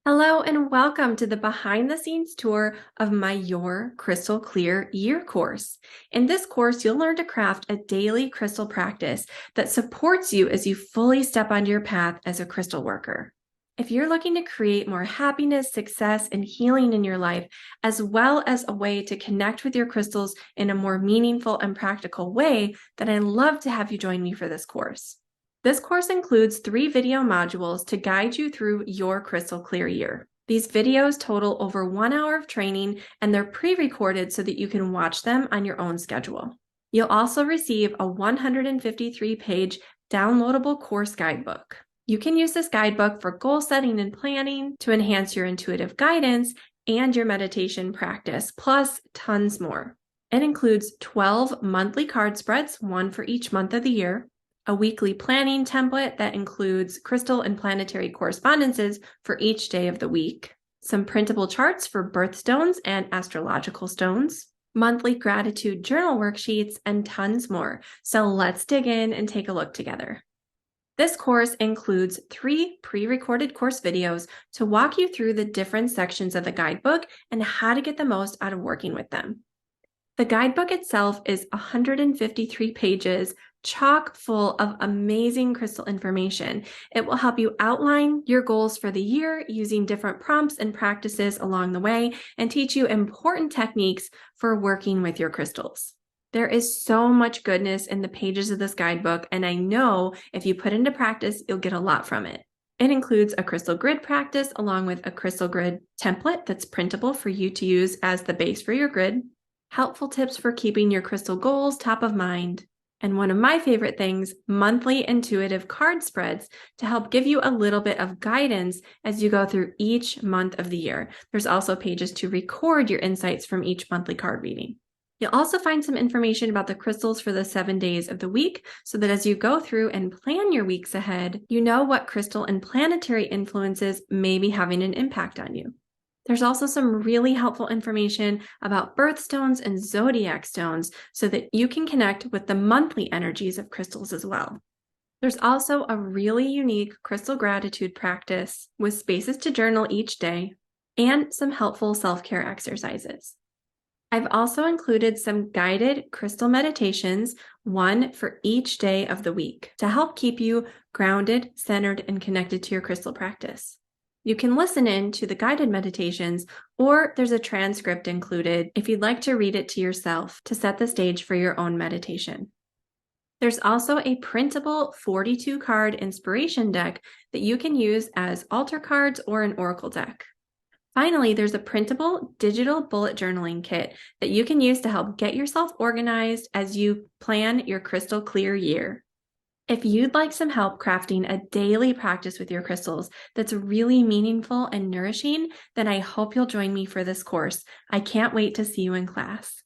Hello and welcome to the behind the scenes tour of my Your Crystal Clear Year course. In this course, you'll learn to craft a daily crystal practice that supports you as you fully step onto your path as a crystal worker. If you're looking to create more happiness, success, and healing in your life, as well as a way to connect with your crystals in a more meaningful and practical way, then I'd love to have you join me for this course. This course includes 3 video modules to guide you through your crystal clear year. These videos total over 1 hour of training, and they're pre-recorded so that you can watch them on your own schedule. You'll also receive a 153-page downloadable course guidebook. You can use this guidebook for goal setting and planning, to enhance your intuitive guidance, and your meditation practice, plus tons more. It includes 12 monthly card spreads, one for each month of the year, a weekly planning template that includes crystal and planetary correspondences for each day of the week, some printable charts for birthstones and astrological stones, monthly gratitude journal worksheets, and tons more. So let's dig in and take a look together. This course includes 3 pre-recorded course videos to walk you through the different sections of the guidebook and how to get the most out of working with them. The guidebook itself is 153 pages, chock full of amazing crystal information. It will help you outline your goals for the year using different prompts and practices along the way, and teach you important techniques for working with your crystals. There is so much goodness in the pages of this guidebook, and I know if you put into practice, you'll get a lot from it. It includes a crystal grid practice along with a crystal grid template that's printable for you to use as the base for your grid, helpful tips for keeping your crystal goals top of mind, and one of my favorite things, monthly intuitive card spreads to help give you a little bit of guidance as you go through each month of the year. There's also pages to record your insights from each monthly card reading. You'll also find some information about the crystals for the 7 days of the week, so that as you go through and plan your weeks ahead, you know what crystal and planetary influences may be having an impact on you. There's also some really helpful information about birthstones and zodiac stones so that you can connect with the monthly energies of crystals as well. There's also a really unique crystal gratitude practice with spaces to journal each day and some helpful self-care exercises. I've also included some guided crystal meditations, one for each day of the week, to help keep you grounded, centered, and connected to your crystal practice. You can listen in to the guided meditations, or there's a transcript included if you'd like to read it to yourself to set the stage for your own meditation. There's also a printable 42-card inspiration deck that you can use as altar cards or an oracle deck. Finally, there's a printable digital bullet journaling kit that you can use to help get yourself organized as you plan your crystal clear year. If you'd like some help crafting a daily practice with your crystals that's really meaningful and nourishing, then I hope you'll join me for this course. I can't wait to see you in class.